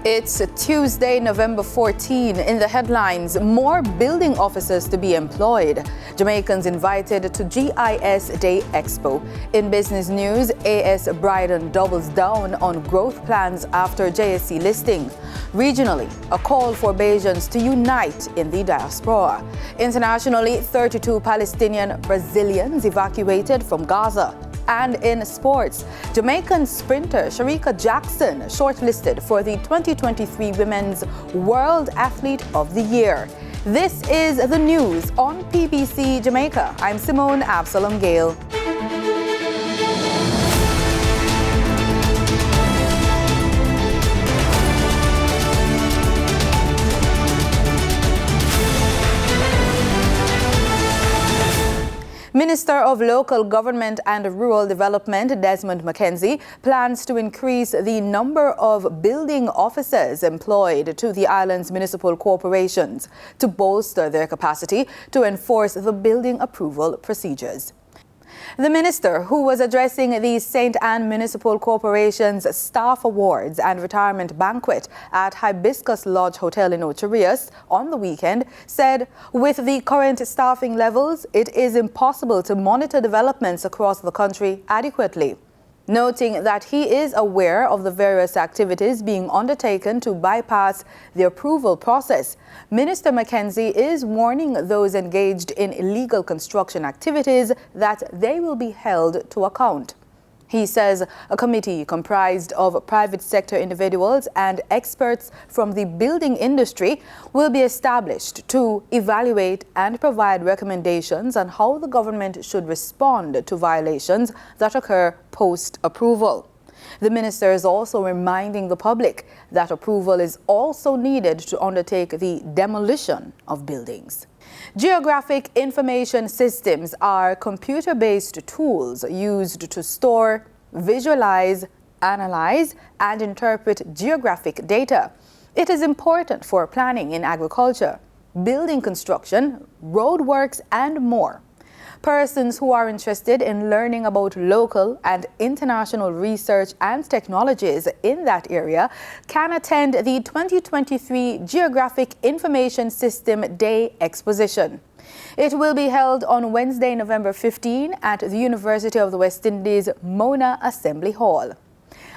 It's Tuesday, November 14. In the headlines, more building officers to be employed. Jamaicans invited to GIS Day Expo. In business news, AS Bryden doubles down on growth plans after JSC listing. Regionally, a call for Bajans to unite in the diaspora. Internationally, 32 Palestinian Brazilians evacuated from Gaza. And in sports, Jamaican sprinter Sharika Jackson shortlisted for the 2023 Women's World Athlete of the Year. This is the news on PBC Jamaica. I'm Simone Absalom Gale. Minister of Local Government and Rural Development Desmond McKenzie plans to increase the number of building officers employed to the island's municipal corporations to bolster their capacity to enforce the building approval procedures. The minister, who was addressing the St. Anne Municipal Corporation's Staff Awards and Retirement Banquet at Hibiscus Lodge Hotel in Ocho Rios on the weekend, said, with the current staffing levels, it is impossible to monitor developments across the country adequately. Noting that he is aware of the various activities being undertaken to bypass the approval process, Minister McKenzie is warning those engaged in illegal construction activities that they will be held to account. He says a committee comprised of private sector individuals and experts from the building industry will be established to evaluate and provide recommendations on how the government should respond to violations that occur post-approval. The minister is also reminding the public that approval is also needed to undertake the demolition of buildings. Geographic information systems are computer-based tools used to store, visualize, analyze, and interpret geographic data. It is important for planning in agriculture, building construction, roadworks, and more. Persons who are interested in learning about local and international research and technologies in that area can attend the 2023 Geographic Information System Day Exposition. It will be held on Wednesday, November 15 at the University of the West Indies Mona Assembly Hall.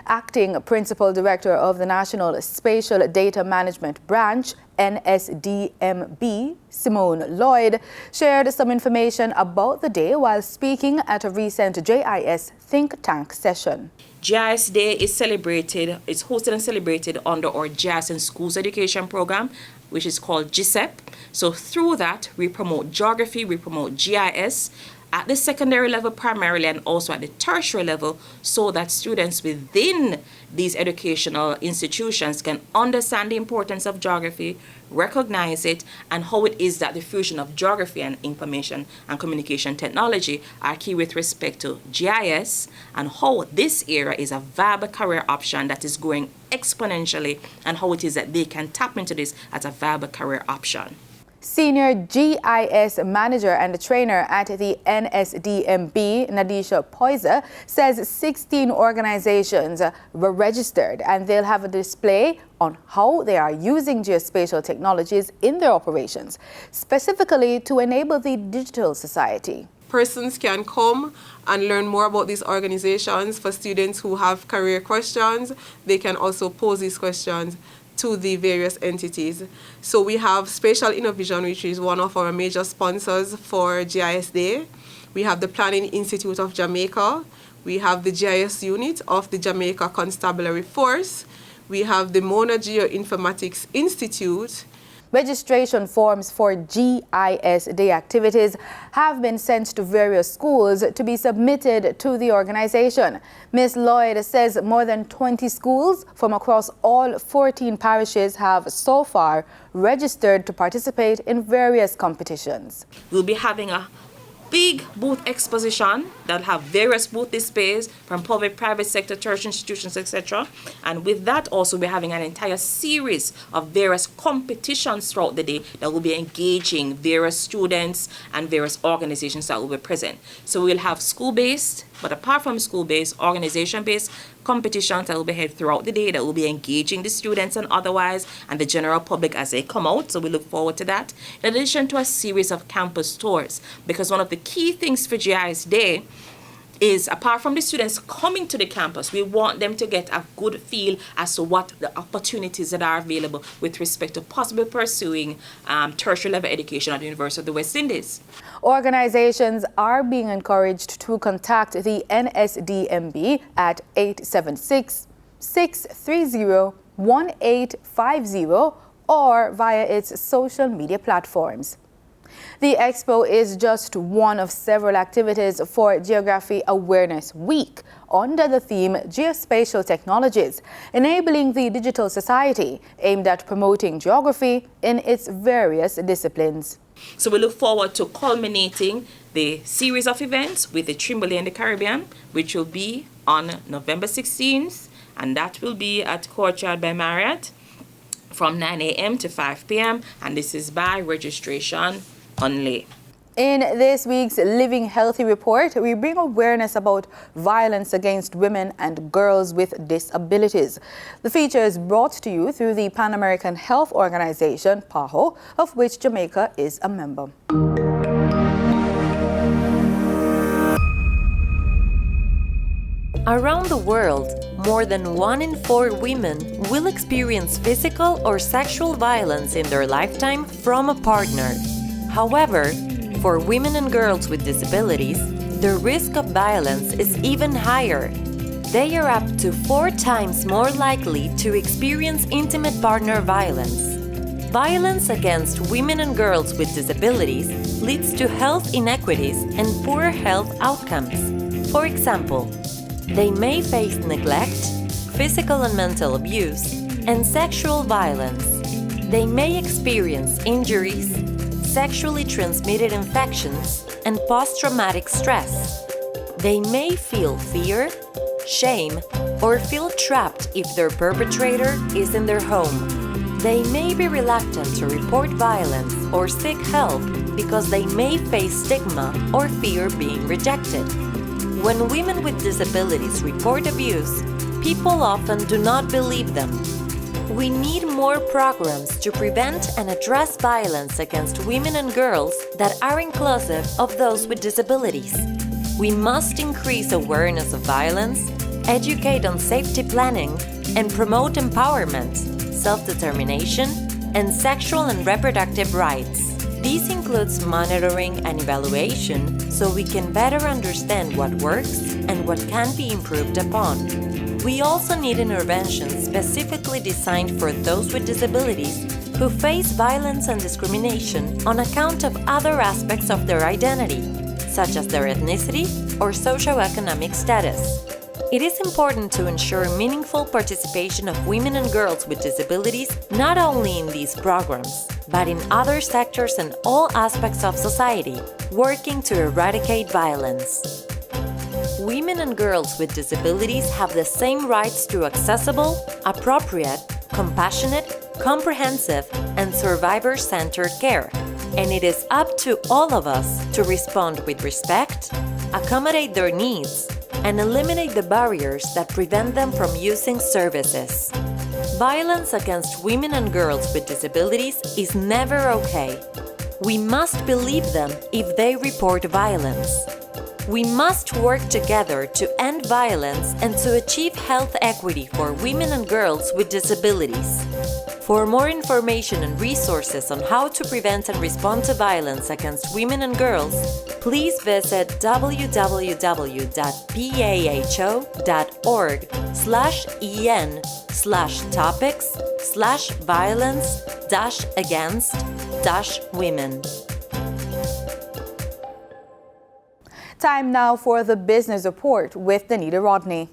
Acting Principal Director of the National Spatial Data Management Branch, NSDMB, Simone Lloyd, shared some information about the day while speaking at a recent JIS think tank session. GIS Day is hosted and celebrated under our GIS in Schools Education program, which is called GISEP. So through that, we promote geography, we promote GIS, at the secondary level primarily and also at the tertiary level, so that students within these educational institutions can understand the importance of geography, recognize it, and how it is that the fusion of geography and information and communication technology are key with respect to GIS, and how this area is a viable career option that is growing exponentially, and how it is that they can tap into this as a viable career option. Senior GIS manager and trainer at the NSDMB, Nadisha Poyser, says 16 organizations were registered and they'll have a display on how they are using geospatial technologies in their operations, specifically to enable the digital society. Persons can come and learn more about these organizations. For students who have career questions, they can also pose these questions to the various entities. So we have Spatial Innovision, which is one of our major sponsors for GIS Day. We have the Planning Institute of Jamaica. We have the GIS unit of the Jamaica Constabulary Force. We have the Mona Geoinformatics Institute. Registration forms for GIS Day activities have been sent to various schools to be submitted to the organization. Ms. Lloyd says more than 20 schools from across all 14 parishes have so far registered to participate in various competitions. We'll be having a big booth exposition that have various booth displays from public, private sector, tertiary institutions, etc. And with that also we're having an entire series of various competitions throughout the day that will be engaging various students and various organizations that will be present. So we'll have school-based, but apart from school-based, organization-based competitions that will be held throughout the day that will be engaging the students and otherwise and the general public as they come out. So we look forward to that. In addition to a series of campus tours, because one of the key things for GIS Day is, apart from the students coming to the campus, we want them to get a good feel as to what the opportunities that are available with respect to possibly pursuing tertiary level education at the University of the West Indies. Organizations are being encouraged to contact the NSDMB at 876-630-1850 or via its social media platforms. The Expo is just one of several activities for Geography Awareness Week under the theme Geospatial Technologies, enabling the digital society, aimed at promoting geography in its various disciplines. So we look forward to culminating the series of events with the Trimble in the Caribbean, which will be on November 16th, and that will be at Courtyard by Marriott from 9 a.m. to 5 p.m. and this is by registration only. In this week's Living Healthy report, we bring awareness about violence against women and girls with disabilities. The feature is brought to you through the Pan American Health Organization, PAHO, of which Jamaica is a member. Around the world, more than 1 in 4 women will experience physical or sexual violence in their lifetime from a partner. However, for women and girls with disabilities, the risk of violence is even higher. They are up to 4 times more likely to experience intimate partner violence. Violence against women and girls with disabilities leads to health inequities and poor health outcomes. For example, they may face neglect, physical and mental abuse, and sexual violence. They may experience injuries, sexually transmitted infections, and post-traumatic stress. They may feel fear, shame, or feel trapped if their perpetrator is in their home. They may be reluctant to report violence or seek help because they may face stigma or fear being rejected. When women with disabilities report abuse, people often do not believe them. We need more programs to prevent and address violence against women and girls that are inclusive of those with disabilities. We must increase awareness of violence, educate on safety planning, and promote empowerment, self-determination, and sexual and reproductive rights. This includes monitoring and evaluation so we can better understand what works and what can be improved upon. We also need interventions specifically designed for those with disabilities who face violence and discrimination on account of other aspects of their identity, such as their ethnicity or socioeconomic status. It is important to ensure meaningful participation of women and girls with disabilities not only in these programs, but in other sectors and all aspects of society, working to eradicate violence. Women and girls with disabilities have the same rights to accessible, appropriate, compassionate, comprehensive, and survivor-centered care, and it is up to all of us to respond with respect, accommodate their needs, and eliminate the barriers that prevent them from using services. Violence against women and girls with disabilities is never okay. We must believe them if they report violence. We must work together to end violence and to achieve health equity for women and girls with disabilities. For more information and resources on how to prevent and respond to violence against women and girls, please visit www.pahO.org/en/topics/violence-against-women. Time now for the Business Report with Danita Rodney.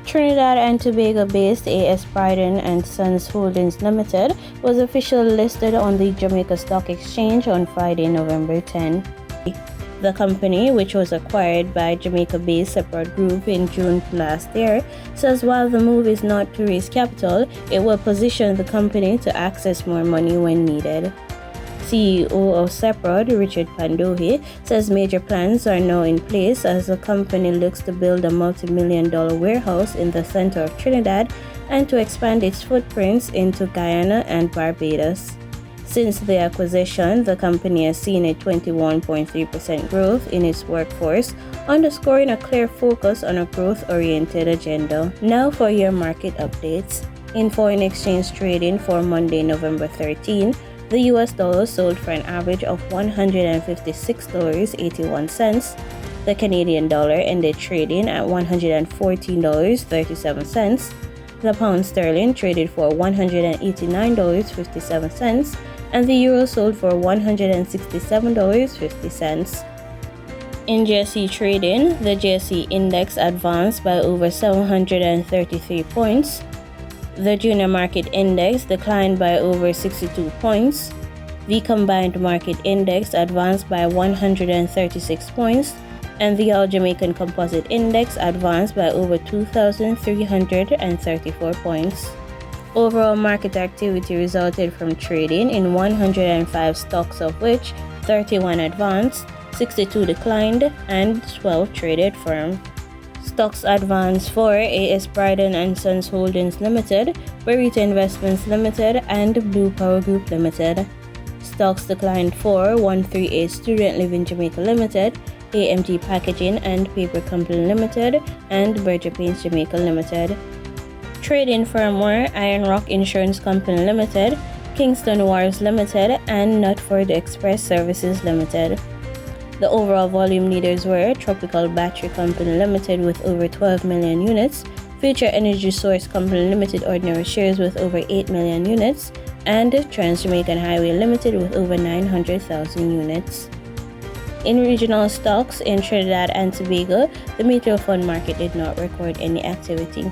Trinidad and Tobago-based A.S. Bryden and Sons Holdings Limited was officially listed on the Jamaica Stock Exchange on Friday, November 10. The company, which was acquired by Jamaica-based Separate Group in June last year, says while the move is not to raise capital, it will position the company to access more money when needed. CEO of Separate, Richard Pandohi, says major plans are now in place as the company looks to build a multi-million-dollar warehouse in the center of Trinidad and to expand its footprints into Guyana and Barbados. Since the acquisition, the company has seen a 21.3% growth in its workforce, underscoring a clear focus on a growth-oriented agenda. Now for your market updates. In foreign exchange trading for Monday, November 13, the US dollar sold for an average of $156.81. The Canadian dollar ended trading at $114.37. The pound sterling traded for $189.57. And the euro sold for $167.50. In GSE trading, the GSE index advanced by over 733 points. The junior market index declined by over 62 points. The combined market index advanced by 136 points, and the All Jamaican Composite Index advanced by over 2,334 points. Overall market activity resulted from trading in 105 stocks, of which 31 advanced, 62 declined, and 12 traded firm. Stocks advanced for AS Bryden and Sons Holdings Limited, Berita Investments Limited, and Blue Power Group Limited. Stocks declined for 138 Student Living Jamaica Limited, AMG Packaging and Paper Company Limited, and Berger Paints Jamaica Limited. Trading firm were Iron Rock Insurance Company Limited, Kingston Wharves Limited, and Nutford Express Services Limited. The overall volume leaders were Tropical Battery Company Limited with over 12 million units, Future Energy Source Company Limited ordinary shares with over 8 million units, and Trans Jamaican Highway Limited with over 900,000 units. In regional stocks in Trinidad and Tobago, the mutual fund market did not record any activity.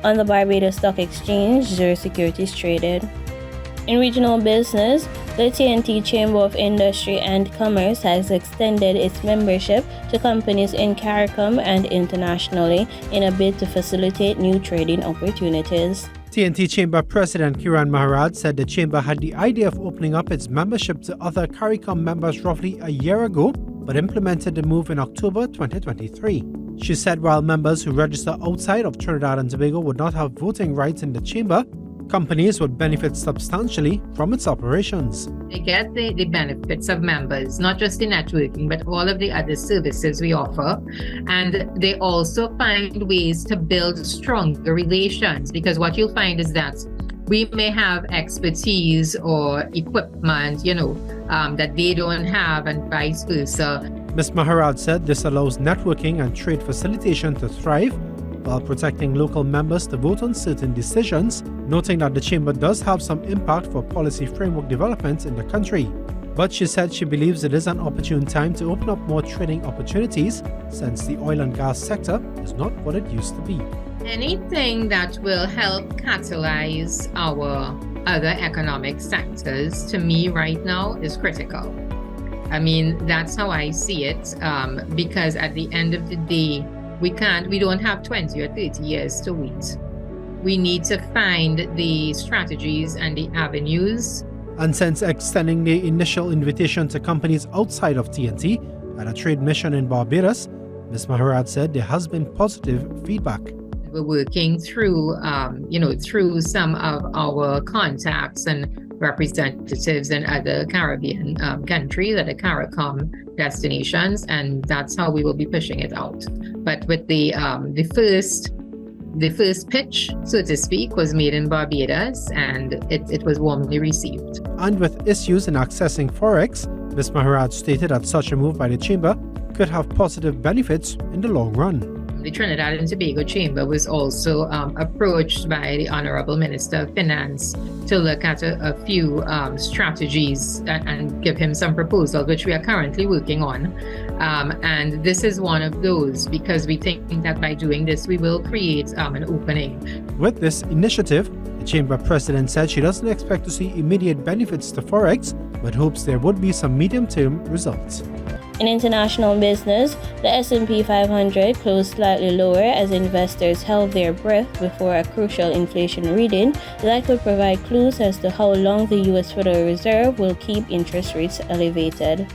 On the Barbados Stock Exchange, 0 securities traded. In regional business, the TNT Chamber of Industry and Commerce has extended its membership to companies in CARICOM and internationally in a bid to facilitate new trading opportunities. TNT Chamber President Kiran Maharaj said the chamber had the idea of opening up its membership to other CARICOM members roughly a year ago, but implemented the move in October 2023. She said while members who register outside of Trinidad and Tobago would not have voting rights in the chamber, companies would benefit substantially from its operations. They get the benefits of members, not just the networking, but all of the other services we offer. And they also find ways to build stronger relations, because what you'll find is that we may have expertise or equipment, that they don't have, and vice versa. Ms. Maharaj said this allows networking and trade facilitation to thrive while protecting local members to vote on certain decisions, noting that the Chamber does have some impact for policy framework development in the country. But she said she believes it is an opportune time to open up more trading opportunities since the oil and gas sector is not what it used to be. Anything that will help catalyze our other economic sectors, to me right now, is critical. I mean, that's how I see it, because at the end of the day, we don't have 20 or 30 years to wait. We need to find the strategies and the avenues. And since extending the initial invitation to companies outside of TNT at a trade mission in Barbados, Ms. Maharaj said there has been positive feedback. We're working through, through some of our contacts and representatives in other Caribbean countries, other CARICOM destinations, and that's how we will be pushing it out. But with the first pitch, so to speak, was made in Barbados, and it was warmly received. And with issues in accessing Forex, Ms. Maharaj stated that such a move by the Chamber could have positive benefits in the long run. The Trinidad and Tobago Chamber was also approached by the Honorable Minister of Finance to look at a few strategies and give him some proposals, which we are currently working on. And this is one of those, because we think that by doing this, we will create an opening. With this initiative, the Chamber President said she doesn't expect to see immediate benefits to Forex, but hopes there would be some medium-term results. In international business, the S&P 500 closed slightly lower as investors held their breath before a crucial inflation reading that could provide clues as to how long the U.S. Federal Reserve will keep interest rates elevated.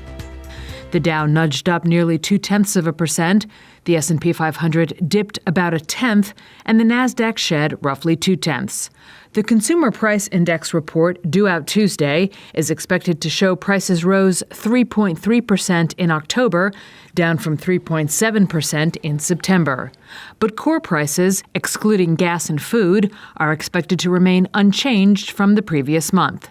The Dow nudged up nearly 0.2%, the S&P 500 dipped about 0.1%, and the Nasdaq shed roughly 0.2%. The Consumer Price Index report, due out Tuesday, is expected to show prices rose 3.3% in October, down from 3.7% in September. But core prices, excluding gas and food, are expected to remain unchanged from the previous month.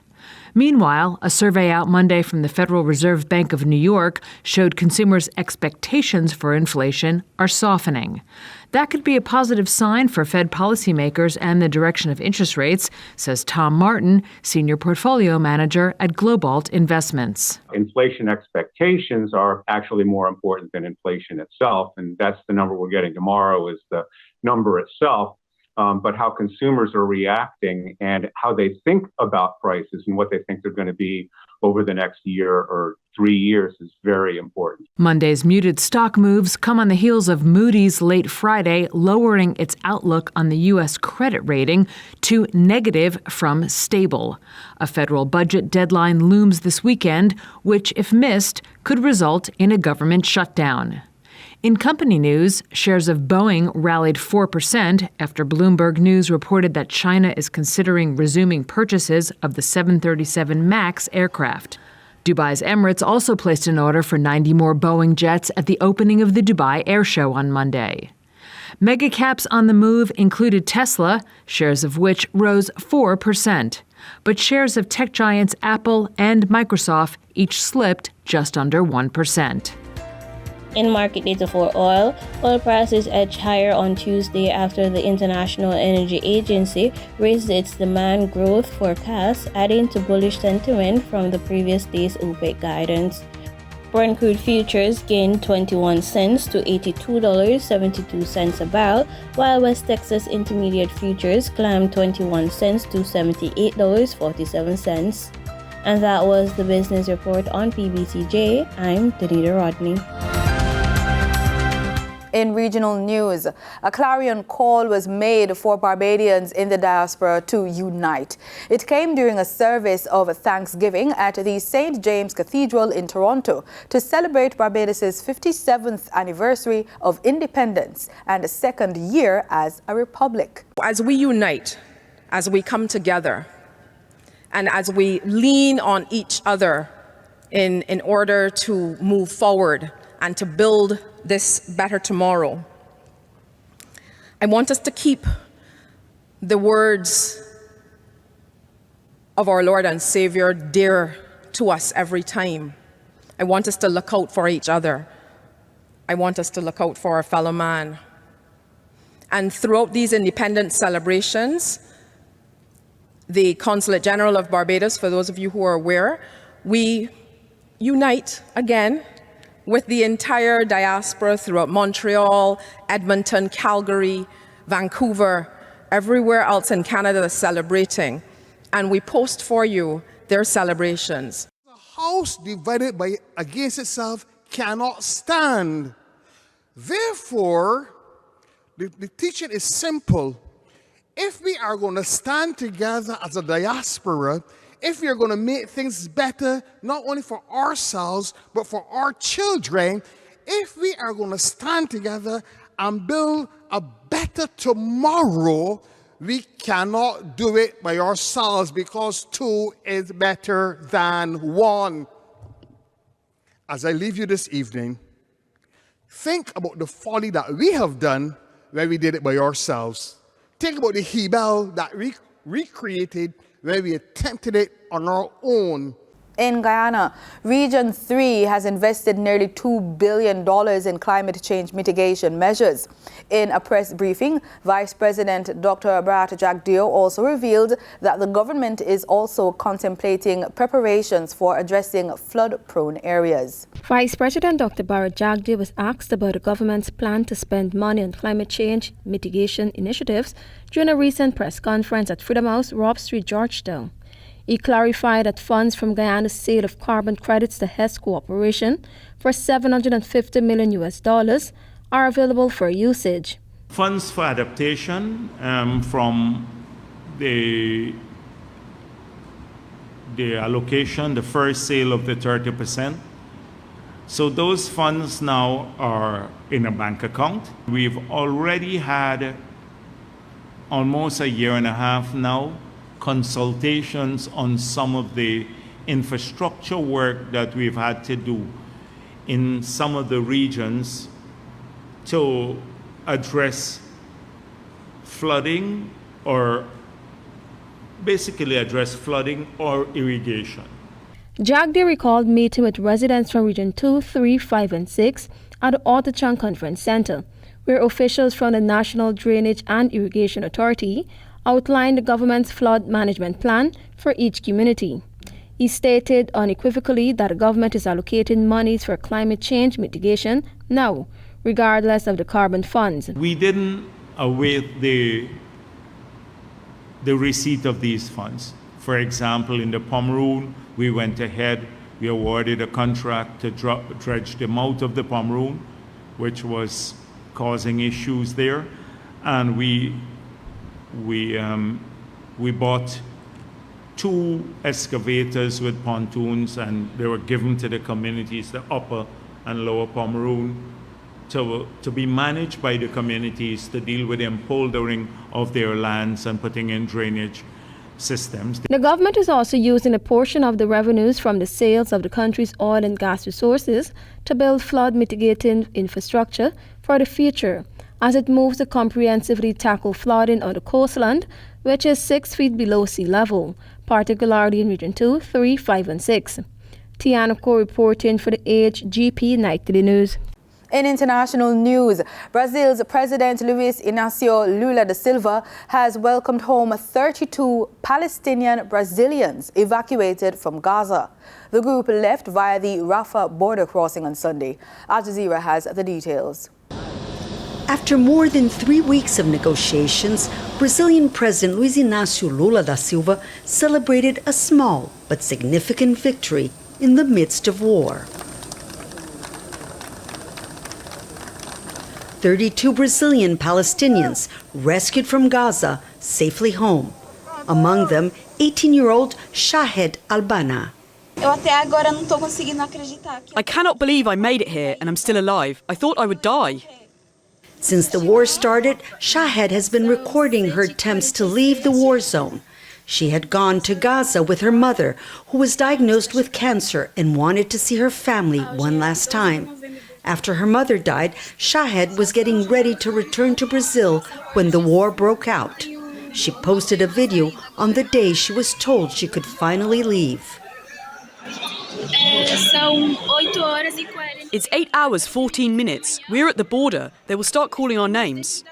Meanwhile, a survey out Monday from the Federal Reserve Bank of New York showed consumers' expectations for inflation are softening. That could be a positive sign for Fed policymakers and the direction of interest rates, says Tom Martin, Senior Portfolio Manager at Globalt Investments. Inflation expectations are actually more important than inflation itself, and that's the number we're getting tomorrow is the number itself. But how consumers are reacting and how they think about prices and what they think they're going to be over the next year or 3 years is very important. Monday's muted stock moves come on the heels of Moody's late Friday lowering its outlook on the U.S. credit rating to negative from stable. A federal budget deadline looms this weekend, which, if missed, could result in a government shutdown. In company news, shares of Boeing rallied 4% after Bloomberg News reported that China is considering resuming purchases of the 737 MAX aircraft. Dubai's Emirates also placed an order for 90 more Boeing jets at the opening of the Dubai Air Show on Monday. Mega caps on the move included Tesla, shares of which rose 4%. But shares of tech giants Apple and Microsoft each slipped just under 1%. In market data for oil prices edged higher on Tuesday after the International Energy Agency raised its demand growth forecast, adding to bullish sentiment from the previous day's OPEC guidance. Brent crude futures gained 21 cents to $82.72 a barrel, while West Texas Intermediate futures climbed 21 cents to $78.47. And that was the business report on PBCJ. I'm Danita Rodney. In regional news, a clarion call was made for Barbadians in the diaspora to unite. It came during a service of Thanksgiving at the St. James Cathedral in Toronto to celebrate Barbados' 57th anniversary of independence and a second year as a republic. As we unite, as we come together, and as we lean on each other in order to move forward and to build this better tomorrow, I want us to keep the words of our Lord and Savior dear to us every time. I want us to look out for each other. I want us to look out for our fellow man. And throughout these independence celebrations, the Consulate General of Barbados, for those of you who are aware, we unite again with the entire diaspora throughout Montreal, Edmonton, Calgary, Vancouver, everywhere else in Canada that's celebrating. And we post for you their celebrations. A house divided against itself cannot stand. Therefore, the teaching is simple. If we are going to stand together as a diaspora, if we are going to make things better, not only for ourselves, but for our children, if we are going to stand together and build a better tomorrow, we cannot do it by ourselves because two is better than one. As I leave you this evening, think about the folly that we have done when we did it by ourselves. Think about the Hebel that we recreated where we attempted it on our own. In Guyana, Region 3 has invested nearly $2 billion in climate change mitigation measures. In a press briefing, Vice President Dr. Brat Jagdeo also revealed that the government is also contemplating preparations for addressing flood-prone areas. Vice President Dr. Bharat Jagdeo was asked about the government's plan to spend money on climate change mitigation initiatives during a recent press conference at Freedom House, Robb Street, Georgetown. He clarified that funds from Guyana's sale of carbon credits to Hess Corporation for $750 million are available for usage. Funds for adaptation from the allocation, the first sale of the 30%. So those funds now are in a bank account. We've already had almost a year and a half now consultations on some of the infrastructure work that we've had to do in some of the regions to address flooding or basically address flooding or irrigation. Jagde recalled meeting with residents from Region 2, 3, 5, and 6 at the Otachan Conference Center, where officials from the National Drainage and Irrigation Authority outlined the government's flood management plan for each community. He stated unequivocally that the government is allocating monies for climate change mitigation now, regardless of the carbon funds. We didn't await the receipt of these funds. For example, in the Pomeroon, we went ahead, we awarded a contract to dredge the mouth of the Pomeroon, which was causing issues there, and we bought 2 excavators with pontoons, and they were given to the communities, the upper and lower Pomeroon, to be managed by the communities to deal with the empoldering of their lands and putting in drainage systems. The government is also using a portion of the revenues from the sales of the country's oil and gas resources to build flood mitigating infrastructure for the future, as it moves to comprehensively tackle flooding on the coastland, which is 6 feet below sea level, particularly in Region 2, 3, 5, and 6. Tianako reporting for the HGP Nightly News. In international news, Brazil's President Luiz Inácio Lula da Silva has welcomed home 32 Palestinian Brazilians evacuated from Gaza. The group left via the Rafah border crossing on Sunday. Al Jazeera has the details. After more than 3 weeks of negotiations, Brazilian President Luiz Inácio Lula da Silva celebrated a small but significant victory in the midst of war. 32 Brazilian Palestinians rescued from Gaza safely home. Among them, 18-year-old Shahed Albana. I cannot believe I made it here and I'm still alive. I thought I would die. Since the war started, Shahed has been recording her attempts to leave the war zone. She had gone to Gaza with her mother, who was diagnosed with cancer and wanted to see her family one last time. After her mother died, Shahed was getting ready to return to Brazil when the war broke out. She posted a video on the day she was told she could finally leave. It's 8 hours, 14 minutes. We're at the border. They will start calling our names.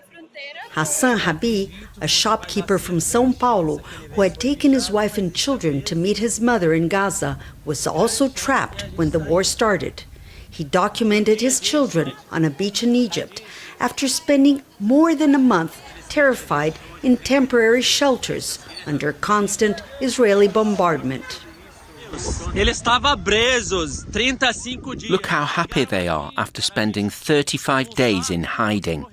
Hassan Habi, a shopkeeper from São Paulo who had taken his wife and children to meet his mother in Gaza, was also trapped when the war started. He documented his children on a beach in Egypt after spending more than a month terrified in temporary shelters under constant Israeli bombardment. Look how happy they are after spending 35 days in hiding.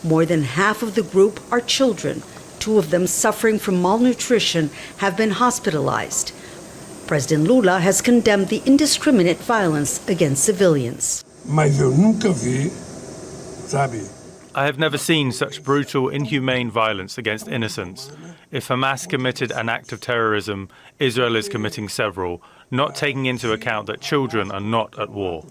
More than half of the group are children. 2 of them suffering from malnutrition have been hospitalized. President Lula has condemned the indiscriminate violence against civilians. I have never seen such brutal, inhumane violence against innocents. If Hamas committed an act of terrorism, Israel is committing several, not taking into account that children are not at war.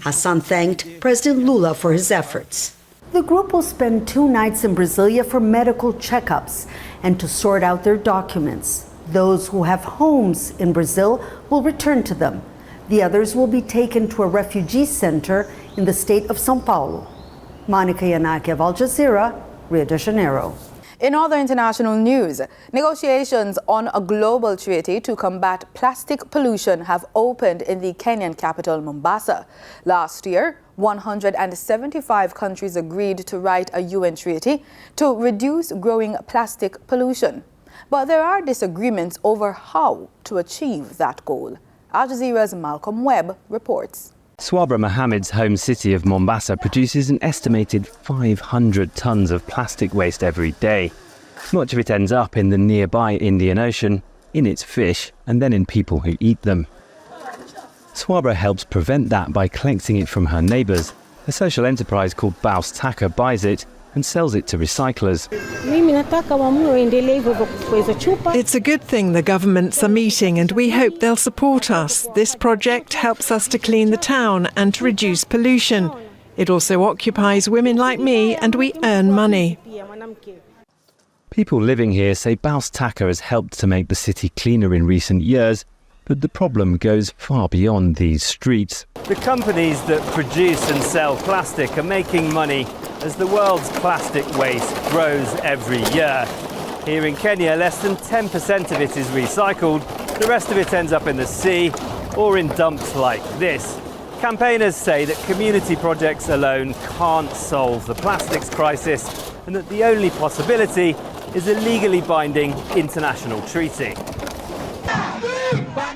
Hassan thanked President Lula for his efforts. The group will spend 2 nights in Brasilia for medical checkups and to sort out their documents. Those who have homes in Brazil will return to them. The others will be taken to a refugee center in the state of São Paulo. Monica Yanaki of Al Jazeera, Rio de Janeiro. In other international news, negotiations on a global treaty to combat plastic pollution have opened in the Kenyan capital, Mombasa. Last year, 175 countries agreed to write a UN treaty to reduce growing plastic pollution. But there are disagreements over how to achieve that goal. Al Jazeera's Malcolm Webb reports. Swabra Mohammed's home city of Mombasa produces an estimated 500 tons of plastic waste every day. Much of it ends up in the nearby Indian Ocean, in its fish, and then in people who eat them. Swabra helps prevent that by collecting it from her neighbours. A social enterprise called Baus Taka buys it and sells it to recyclers. It's a good thing the governments are meeting and we hope they'll support us. This project helps us to clean the town and to reduce pollution. It also occupies women like me and we earn money. People living here say Baus Taka has helped to make the city cleaner in recent years, but the problem goes far beyond these streets. The companies that produce and sell plastic are making money as the world's plastic waste grows every year. Here in Kenya, less than 10% of it is recycled. The rest of it ends up in the sea or in dumps like this. Campaigners say that community projects alone can't solve the plastics crisis and that the only possibility is a legally binding international treaty.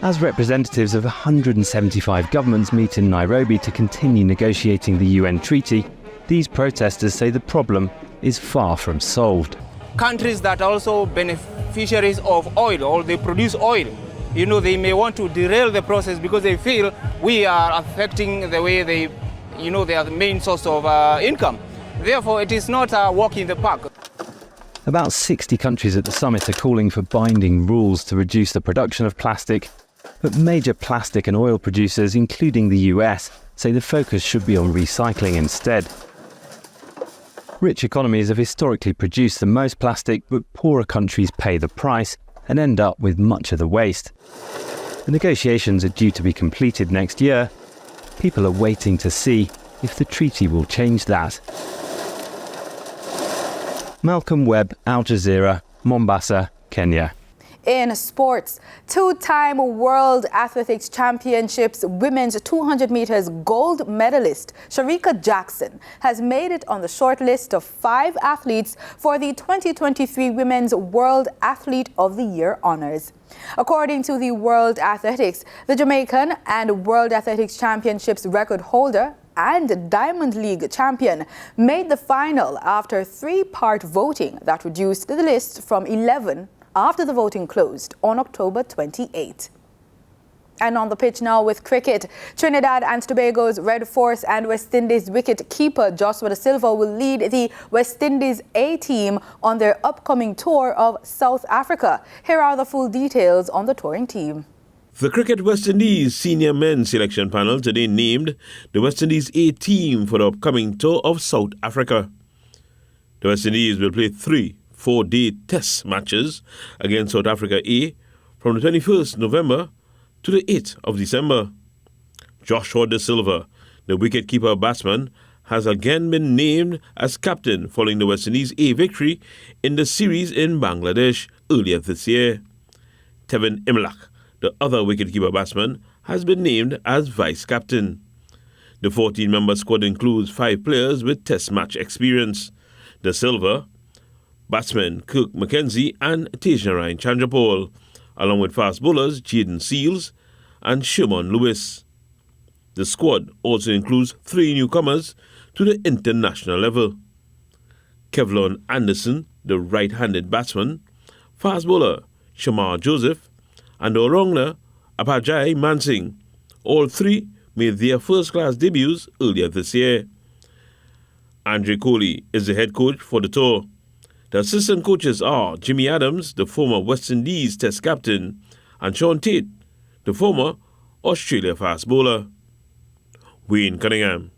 As representatives of 175 governments meet in Nairobi to continue negotiating the UN treaty, these protesters say the problem is far from solved. Countries that are also beneficiaries of oil, or they produce oil, they may want to derail the process because they feel we are affecting the way they are the main source of income. Therefore, it is not a walk in the park. About 60 countries at the summit are calling for binding rules to reduce the production of plastic, but major plastic and oil producers, including the US, say the focus should be on recycling instead. Rich economies have historically produced the most plastic, but poorer countries pay the price and end up with much of the waste. The negotiations are due to be completed next year. People are waiting to see if the treaty will change that. Malcolm Webb, Al Jazeera, Mombasa, Kenya. In sports, two-time World Athletics Championships women's 200 meters gold medalist Sharika Jackson has made it on the short list of 5 athletes for the 2023 Women's World Athlete of the Year honors. According to the World Athletics, the Jamaican and World Athletics Championships record holder and Diamond League champion made the final after 3-part voting that reduced the list from 11 after the voting closed on October 28. And on the pitch now with cricket, Trinidad and Tobago's Red Force and West Indies wicket-keeper Joshua Da Silva will lead the West Indies A-team on their upcoming tour of South Africa. Here are the full details on the touring team. The Cricket West Indies senior men's selection panel today named the West Indies A-team for the upcoming tour of South Africa. The West Indies will play 3 4-day test matches against South Africa A from the 21st November to the 8th of December. Joshua Da Silva, the wicket-keeper batsman, has again been named as captain following the West Indies A victory in the series in Bangladesh earlier this year. Tevin Imlach, the other wicketkeeper batsman, has been named as vice-captain. The 14-member squad includes 5 players with test match experience. Da Silva, batsmen Kirk McKenzie and Tejnarayan Chandrapal, along with fast bowlers Jaden Seals and Sherman Lewis. The squad also includes 3 newcomers to the international level. Kevlon Anderson, the right-handed batsman, fast bowler Shamar Joseph, and all-rounder Apajai Mansingh. All 3 made their first-class debuts earlier this year. Andre Coley is the head coach for the tour. The assistant coaches are Jimmy Adams, the former West Indies Test captain, and Sean Tate, the former Australia fast bowler. Wayne Cunningham,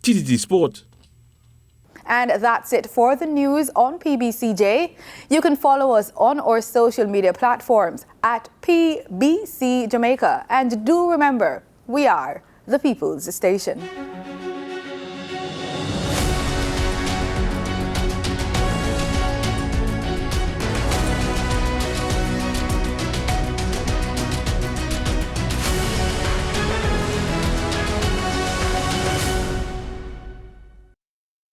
TTT Sport. And that's it for the news on PBCJ. You can follow us on our social media platforms at PBCJamaica. And do remember, we are the People's Station.